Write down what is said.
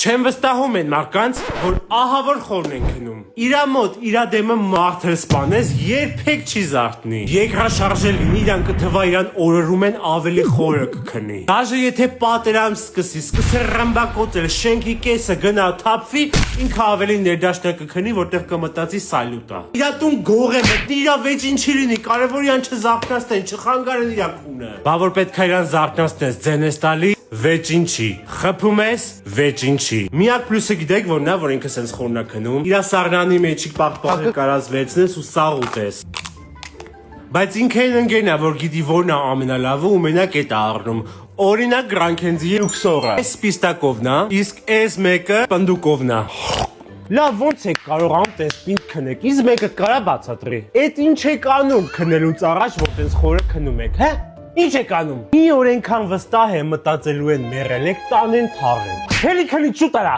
Չեմ վստահում են մարդկանց, որ ահա որ խորն են քնում։ Իրա մոտ իրա դեմը մարդը սպանես երբեք չի զարթնի։ Երկրաշարժը լինի իրան կթվա իրան օրորում են ավելի խորը կքնի։ Դաժե եթե պատերազմ սկսի ռմբակոծել շենքի կեսը գնա թափվի, ինքը ավելի ներդաշնակ կքնի, որտեղ կմտածի սալյուտա։ Իրա տուն գող է մտնի, իրա վեճին չի լինի, կարևոր իրան չզարթնացնեն, չխանգարեն իրա քունը։ Բա որ պետք է իրան զարթնացնես, ձեն ես տալի, վեճին չի, խփում ես, վեճին չի։ Միակ պլյուսը գիտեք որ նա, որ ինքը սենց խորնա քնում, իրա սաղրանի մեջիկ պաղպաղը կարած վերցնես ու սաղ ուտես։ Բայց ինքը այն ընկերն է, որ գիտի որն է ամենալավը ու մենակ էդ է առնում։ Օրինակ Գրանքենզի լուքսորը։ Այս սպիստակովն է, իսկ այս մեկը պնդուկովն է։ Լավ ոնց եք կարողանում տես պինդ քնեք, իսկ մեկը կարա բացատրի։ Էդ ինչ եք անում քնելուց առաջ, որ տես խորը քնում եք, հա։ Ինչ եք անում։ Մի օր այնքան վստահ է մտածելու են մեռել եք տանեն թաղեն։ Հերի քնի շուտ արա։